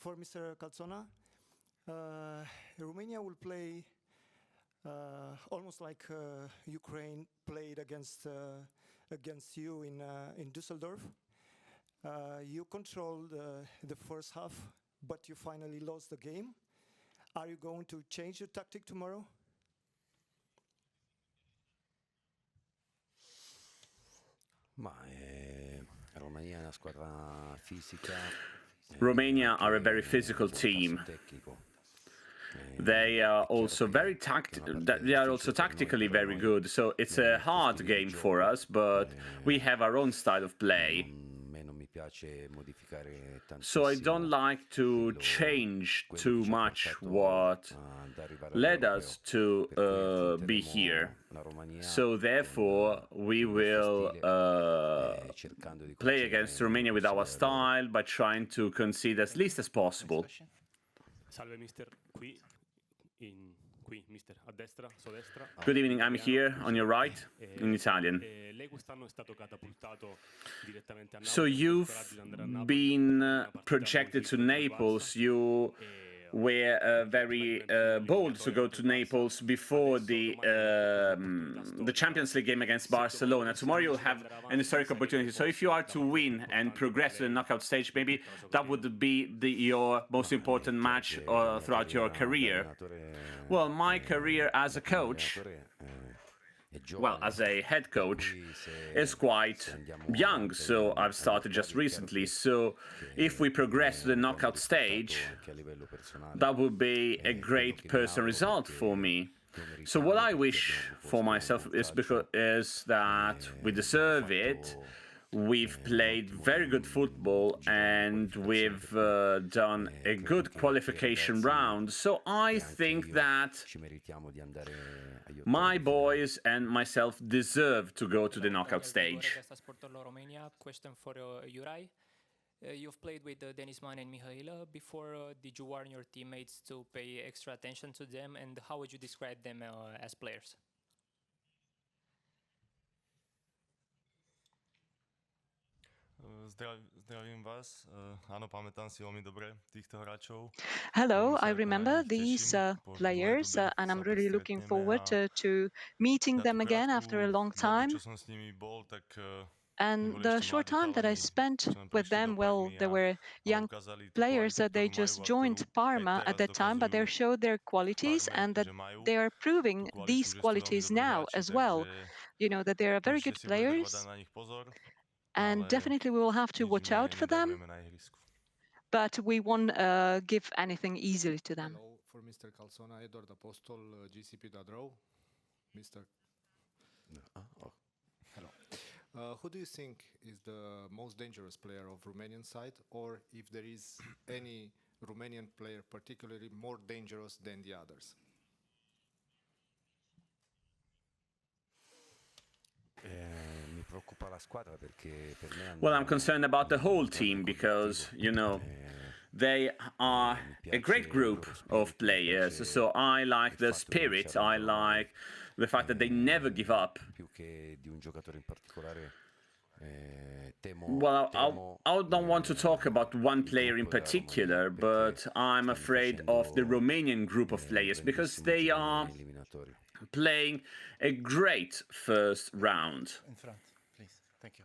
for Mr. Calzona, Romania will play almost like Ukraine played against you in Düsseldorf. You controlled the first half, but you finally lost the game. Are you going to change your tactic tomorrow? Romania are a very physical team. They are also tactically very good. So it's a hard game for us, but we have our own style of play. So I don't like to change too much what led us to be here. So therefore, we will play against Romania with our style by trying to concede as least as possible. Salve mister, qui mister, a destra, so destra. Good evening, I'm here on your right, in Italian. So you've been projected to Naples. You were very bold to go to Naples before the Champions League game against Barcelona. Tomorrow you'll have an historic opportunity. So if you are to win and progress to the knockout stage, maybe that would be your most important match throughout your career. Well, my career as a coach, well, as a head coach, is quite young, so I've started just recently. So if we progress to the knockout stage, that would be a great personal result for me. So what I wish for myself is that we deserve it. We've played very good football and we've done a good qualification round. So I think that my boys and myself deserve to go to the knockout stage. Question for Juraj. You've played with Denisman and Mihaila. Before, did you warn your teammates to pay extra attention to them, and how would you describe them as players? Hello, I remember these players, and I'm really looking forward to meeting them again after a long time. And the short time that I spent with them, well, they were young players. They just joined Parma at that time, but they showed their qualities and that they are proving these qualities now as well. You know, that they are very good players. And definitely we will have to watch out for them, but we won't give anything easily to them. Hello, for Mr. Calzona, Edward Apostol, GCP Dadro. Mr. Hello. Who do you think is the most dangerous player of Romanian side, or if there is any Romanian player particularly more dangerous than the others? Well, I'm concerned about the whole team because, you know, they are a great group of players. So I like the spirit, I like the fact that they never give up. Well, I don't want to talk about one player in particular, but I'm afraid of the Romanian group of players because they are playing a great first round. In front, please. Thank you.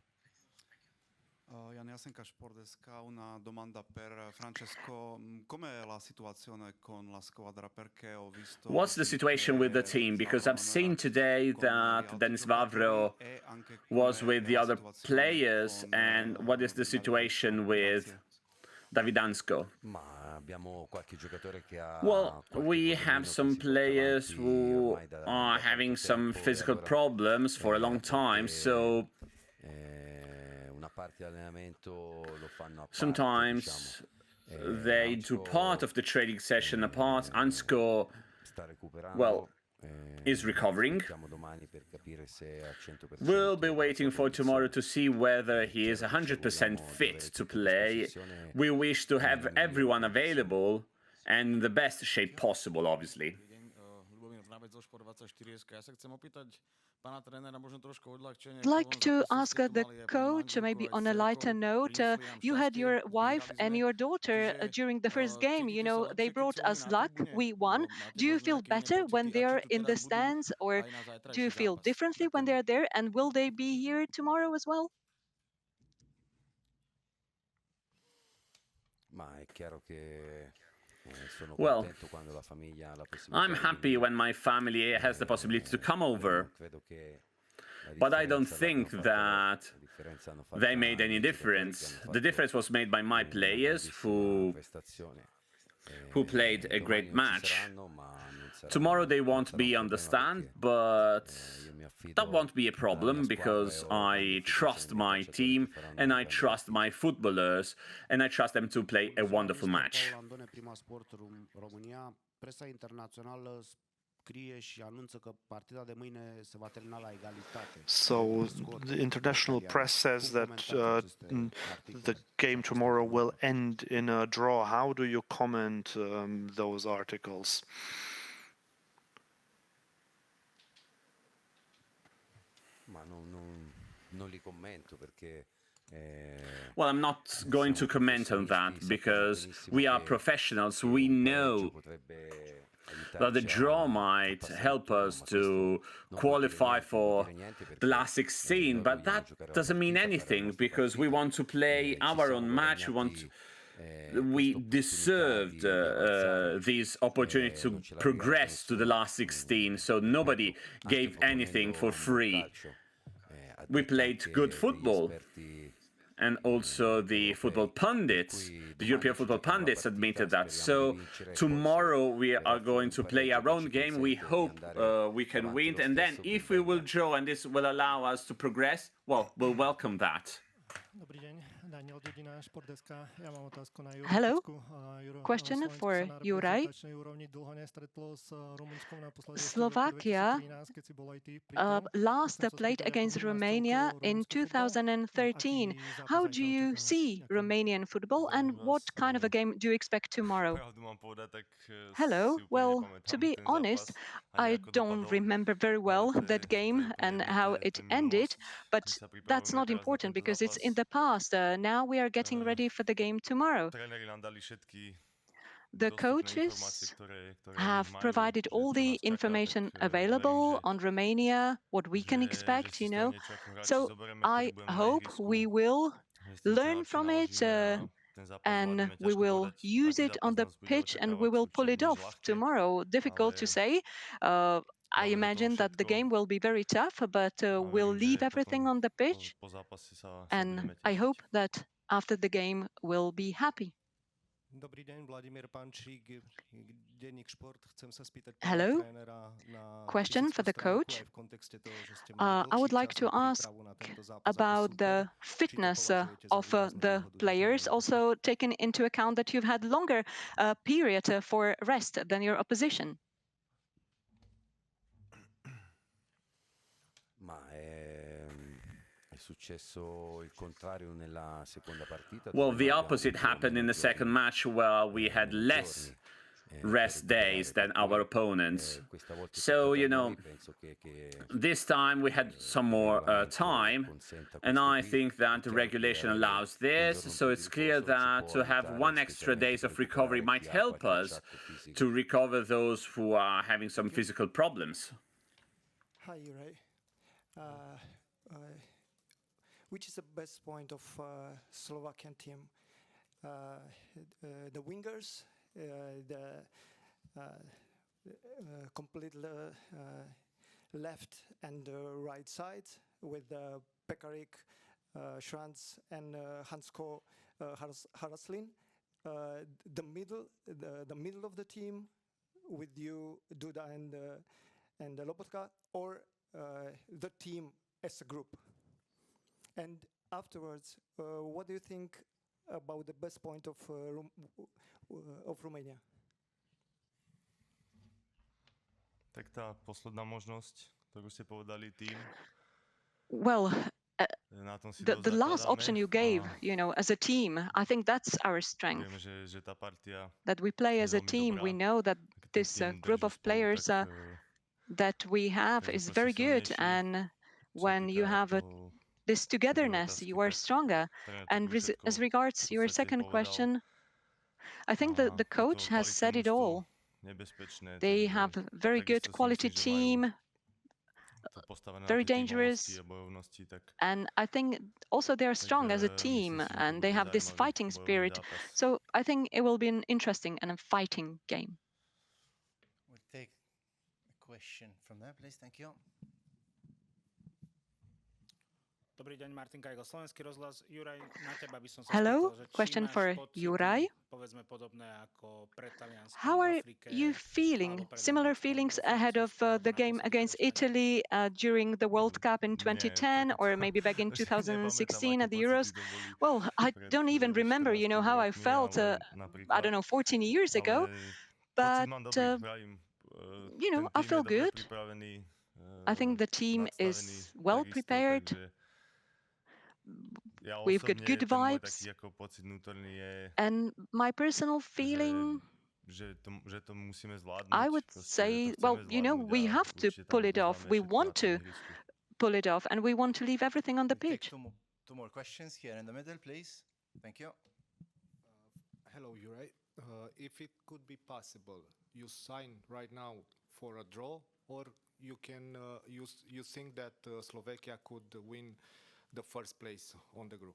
Jan Jasenka, Sport SK, una domanda per Francesco. Com'è la situazione con la squadra? Perché ho visto. What's the situation with the team? Because I've seen today that Denis Vavro was with the other players, and what is the situation with Davidansko? Well, we have some players who are having some physical problems for a long time, so sometimes they do part of the training session apart. Ansko, well, is recovering. We'll be waiting for tomorrow to see whether he is 100% fit to play. We wish to have everyone available and in the best shape possible, obviously. I'd like to ask the coach, maybe on a lighter note. You had your wife and your daughter during the first game. You know, they brought us luck. We won. Do you feel better when they're in the stands, or do you feel differently when they're there? And will they be here tomorrow as well? Well, I'm happy when my family has the possibility to come over, but I don't think that they made any difference. The difference was made by my players who played a great match. Tomorrow they won't be on the stand, but that won't be a problem because I trust my team and I trust my footballers and I trust them to play a wonderful match. So the international press says that the game tomorrow will end in a draw. How do you comment those articles? Well, I'm not going to comment on that because we are professionals. We know that the draw might help us to qualify for the last 16, but that doesn't mean anything because we want to play our own match. We deserved this opportunity to progress to the last 16, so nobody gave anything for free. We played good football. And also the football pundits, the European football pundits admitted that. So tomorrow we are going to play our own game. We hope we can win. And then if we will draw and this will allow us to progress, well, we'll welcome that. Hello. Question for Juraj. Slovakia last played against Romania in 2013. How do you see Romanian football and what kind of a game do you expect tomorrow? Hello. Well, to be honest, I don't remember very well that game and how it ended, but that's not important because it's in the past. Now we are getting ready for the game tomorrow. The coaches have provided all the information available on Romania, what we can expect, you know. So I hope we will learn from it and we will use it on the pitch and we will pull it off tomorrow. Difficult to say. I imagine that the game will be very tough, but we'll leave everything on the pitch. And I hope that after the game we'll be happy. Hello. Question for the coach. I would like to ask about the fitness of the players, also taking into account that you've had longer period for rest than your opposition. Well, the opposite happened in the second match where we had less rest days than our opponents. So, you know, this time we had some more time, and I think that the regulation allows this. So it's clear that to have 1 extra days of recovery might help us to recover those who are having some physical problems. Hi, Juraj. Which is the best point of Slovakian team? The wingers, the complete left and right side with Pekarik, Schranz and Hansko Haraslin. The middle of the team with you, Duda and Lobotka, or the team as a group. And afterwards, what do you think about the best point of Romania? Tak tá posledná možnosť, ktorú ste povedali, tým. Well, the last option you gave, you know, as a team, I think that's our strength. That we play as a team. We know that this group of players that we have is very good, and when you have this togetherness, you are stronger. And as regards your second question, I think the coach has said it all. They have a very good quality team, very dangerous, and I think also they are strong as a team, and they have this fighting spirit. So I think it will be an interesting and a fighting game. We'll take a question from there, please. Thank you. Dobrý deň, Martin Kajko, Slovenský rozhlas. Juraj, na teba by som sa Hello, spýtal, že či question máš for pocity, Juraj. povedzme podobné ako pred Talianskom How v are Afrike, you feeling? alebo pred Similar Európou feelings vo ahead of Francúzsku, alebo the na game tom against sústredení? Italy during the World Cup in 2010, or maybe back in 2016 at the Euros? Well, I don't even remember, how I felt, I don't know, 14 years ago. But, I feel good. I think the team is well prepared. We've got good vibes. And my personal feeling, I would say, well, we have to pull it off. We want to pull it off, and we want to leave everything on the pitch. Two more questions here in the middle, please. Thank you. Hello, Juraj. If it could be possible, you sign right now for a draw, or you can you think that Slovakia could win the first place on the group?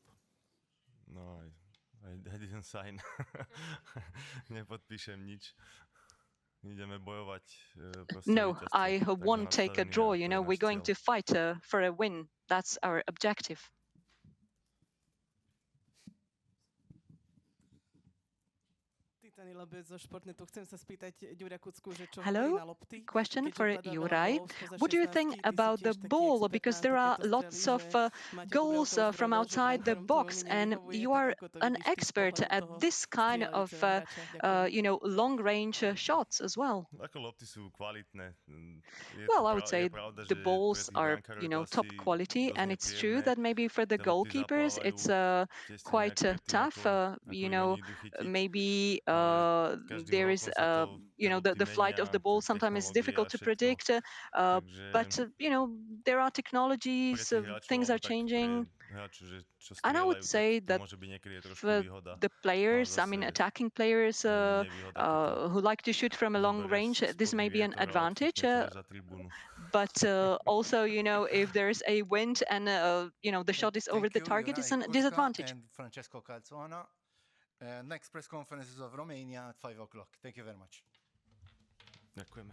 No, I didn't sign. Nepodpíšem nič. Ideme bojovať. No, I won't take a draw. We're going to fight for a win. That's our objective. Hello, question for Juraj. What do you think about the ball? Because there are lots of goals from outside the box, and you are an expert at this kind of, long-range shots as well. Well, I would say the balls are, top quality, and it's true that maybe for the goalkeepers it's quite tough. Maybe there is, the flight of the ball sometimes is difficult to predict, but, there are technologies, things are changing. And I would say that for the players, attacking players who like to shoot from a long range, this may be an advantage. But also, if there's a wind and, the shot is over the target, it's a disadvantage. And Francesco Calzona. Next press conference is of Romania at 5 o'clock. Thank you very much. Ďakujeme.